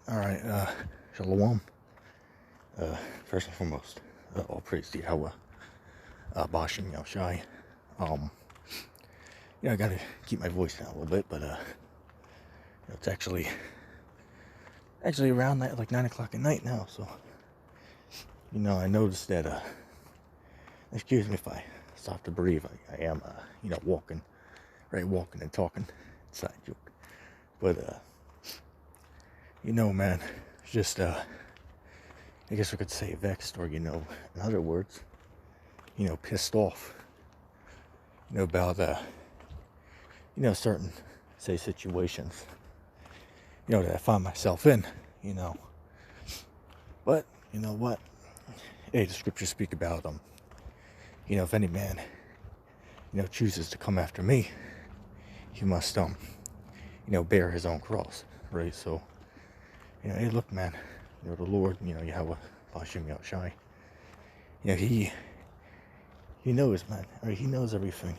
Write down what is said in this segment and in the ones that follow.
Alright, Shalom. First and foremost, all praise to Yahweh, Bashim Yahushai. I gotta keep my voice down a little bit, but, it's actually around like 9 o'clock at night now, so, I noticed that, excuse me if I stop to breathe, I am, walking and talking, side joke, but, man, it's just, I guess we could say vexed, or, in other words, pissed off, about, certain, say, situations, that I find myself in, but, you know what, hey, the scriptures speak about, if any man, chooses to come after me, he must, bear his own cross, right, so, hey, look, man, the Lord, Yahweh, Bashim Yahushai, he knows, man, right? He knows everything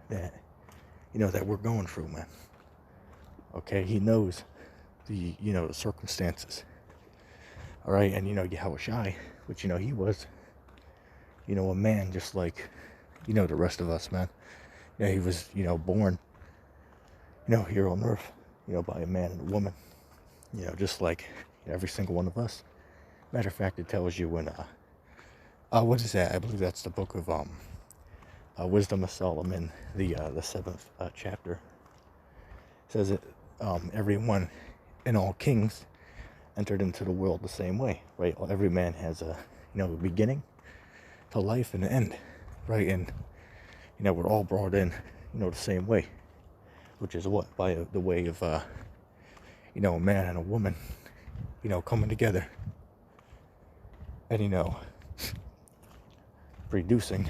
that, that we're going through, man, okay, he knows the, the circumstances, all right, and, Yahushai, which, he was, a man just like, the rest of us, man, he was, born, here on earth, by a man and a woman, just like every single one of us. Matter of fact, it tells you when, what is that? I believe that's the book of, Wisdom of Solomon, the 7th chapter. It says that, everyone and all kings entered into the world the same way, right? Every man has a, a beginning to life and an end, right? And, we're all brought in, the same way, which is what? By the way of, a man and a woman, coming together and, producing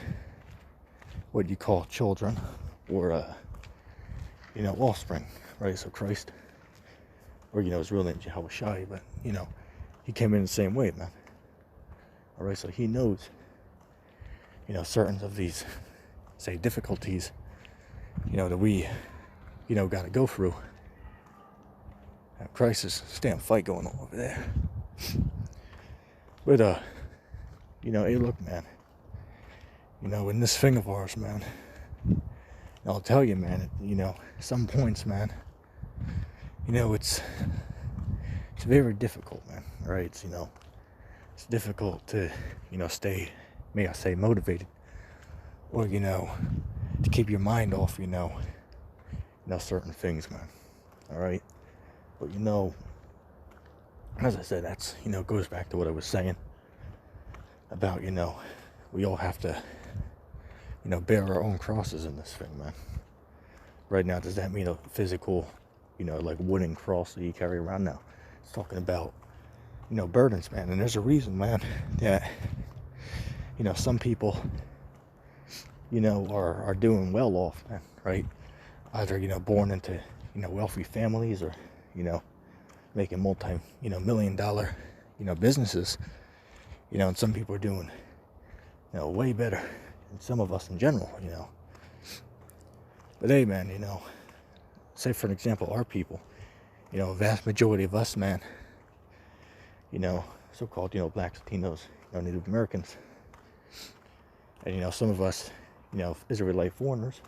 what you call children or, offspring, right? So Christ, or, his real name, Jehovah Shai, but, he came in the same way, man. All right, so he knows, certain of these, say, difficulties, that we, got to go through. Crisis, damn fight going on over there. But, hey, look, man, in this thing of ours, man, I'll tell you, man, some points, man, it's very difficult, man, right? It's difficult to, stay, may I say, motivated, or, to keep your mind off, certain things, man, all right? But, as I said, that's, goes back to what I was saying about, we all have to, bear our own crosses in this thing, man. Right now, does that mean a physical, like wooden cross that you carry around? Now, it's talking about, burdens, man. And there's a reason, man, that, some people, are doing well off, man, right? Either, born into, wealthy families, or, making multi, $1,000,000, businesses, and some people are doing, way better than some of us in general, But hey, man, say for an example, our people, a vast majority of us, man, so-called, blacks, Latinos, Native Americans, and, some of us, Israelite foreigners,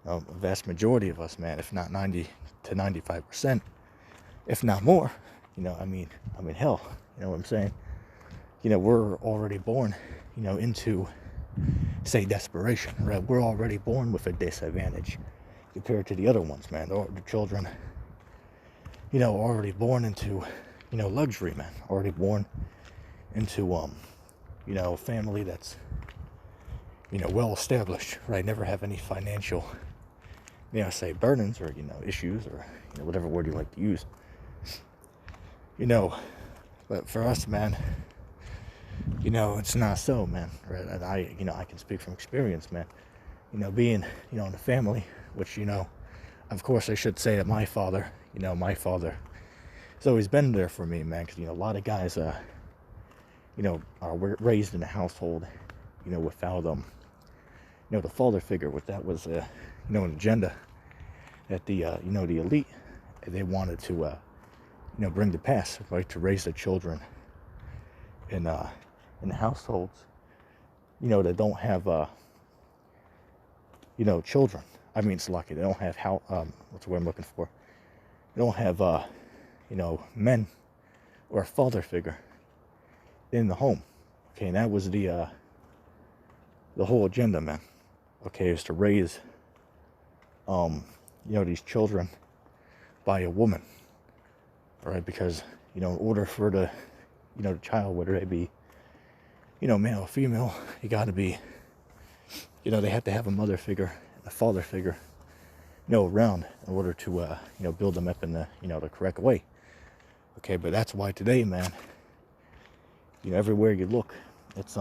a vast majority of us, man, if not 90 to 95%, if not more, hell, what I'm saying? We're already born, into, say, desperation, right? We're already born with a disadvantage compared to the other ones, man. The children, already born into, luxury, man. Already born into, a family that's, well established, right? Never have any financial, say, burdens or, issues, or, whatever word you like to use. But for us, man, it's not so, man, right? And I can speak from experience, man, being, in the family, which, of course I should say that my father has always been there for me, man, because, a lot of guys, are raised in a household, without, the father figure, which that was, an agenda that the, the elite, they wanted to, bring to pass, right, to raise their children in households, that don't have, children. I mean, it's lucky they don't have what's the word I'm looking for? They don't have, men or a father figure in the home. Okay, and that was the whole agenda, man. Okay, is to raise, these children by a woman, right? Because, in order for the child, whether they be, male or female, you got to be, they have to have a mother figure, a father figure, around in order to, build them up in the, the correct way. Okay, but that's why today, man, everywhere you look, it's,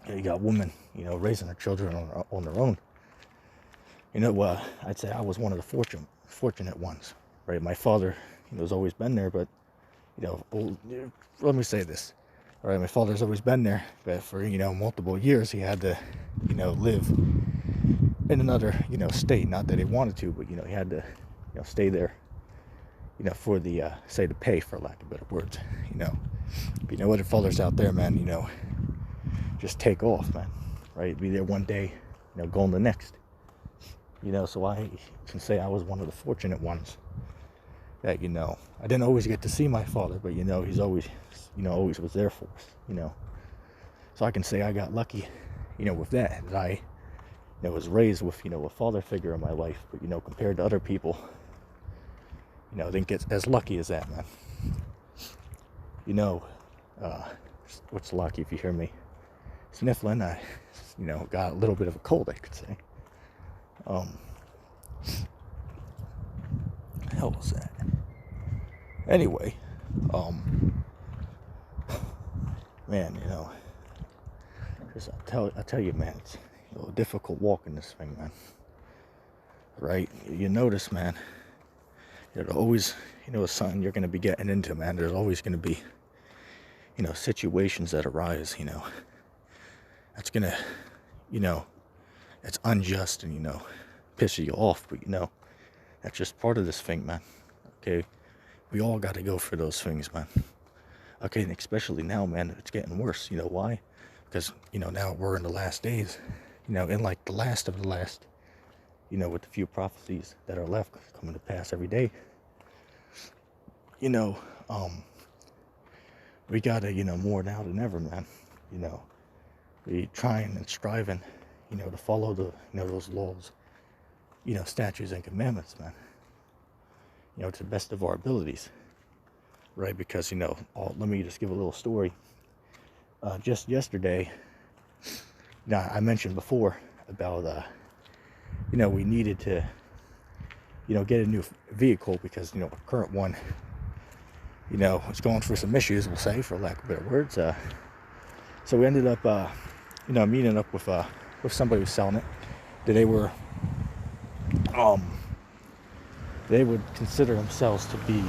you got women, raising their children on their own. I'd say I was one of the fortunate ones, right? My father, has always been there, but, let me say this, all right? My father's always been there, but for, multiple years, he had to, live in another, state. Not that he wanted to, but, he had to, stay there, for the, say, the pay, for lack of better words, But other fathers out there, man, just take off, man, right? Be there one day, gone the next. So I can say I was one of the fortunate ones that, I didn't always get to see my father, but, he's always, always was there for us, So I can say I got lucky, with that I, was raised with, a father figure in my life, but, compared to other people, I didn't get as lucky as that, man. What's lucky if you hear me sniffling, I, got a little bit of a cold, I could say. The hell was that? Anyway, man, I tell you, man, it's a difficult walking this thing, man. Right? You notice, man, there's always, something you're gonna be getting into, man. There's always gonna be, situations that arise, that's gonna, it's unjust and, piss you off, but, that's just part of this thing, man. Okay? We all got to go for those things, man. Okay, and especially now, man, it's getting worse. You know why? Because, now we're in the last days, in like the last of the last, with the few prophecies that are left coming to pass every day. We got to, more now than ever, man. We trying and striving, to follow the, those laws, statutes and commandments, man. To the best of our abilities, right? Because, let me just give a little story. Just yesterday, I mentioned before about, we needed to, get a new vehicle because, our current one, was going through some issues, we'll say, for lack of better words. So we ended up, meeting up with somebody who's selling it. They were, they would consider themselves to be,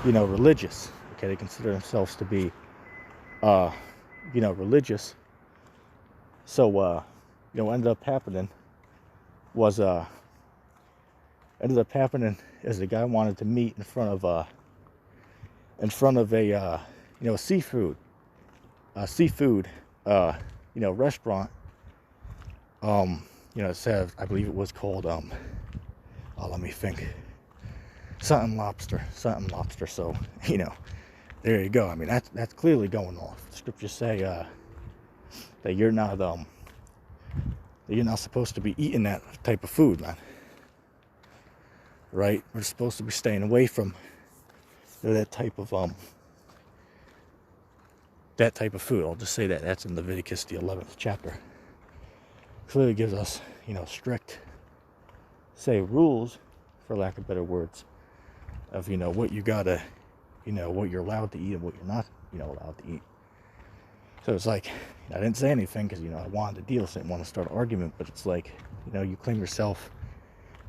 religious. Okay, they consider themselves to be, religious. So, what ended up happening was, is the guy wanted to meet in front of a, seafood, restaurant. It said, I believe it was called, let me think, something lobster. So, there you go. I mean, that's clearly going off. The scriptures say, that you're not supposed to be eating that type of food, man. Right? We're supposed to be staying away from that type of food. I'll just say that. That's in Leviticus, the 11th chapter. Clearly gives us, strict, say, rules, for lack of better words, of, what you gotta, what you're allowed to eat and what you're not, allowed to eat. So it's like, I didn't say anything because, I wanted to deal, so I didn't want to start an argument, but it's like, you claim yourself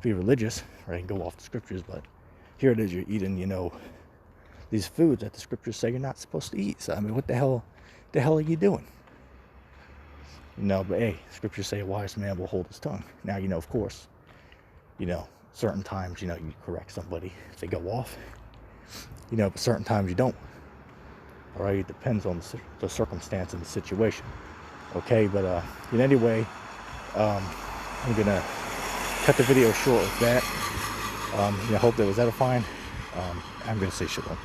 to be religious, right, and go off the scriptures, but here it is, you're eating, these foods that the scriptures say you're not supposed to eat. So, I mean, what the hell are you doing? But hey, scriptures say a wise man will hold his tongue. Now, of course, Certain times, you know, you correct somebody if they go off, you know, but certain times you don't. All right, it depends on the circumstance and the situation. Okay, but in any way, I'm gonna cut the video short with that. I hope that was edifying. I'm gonna say shalom.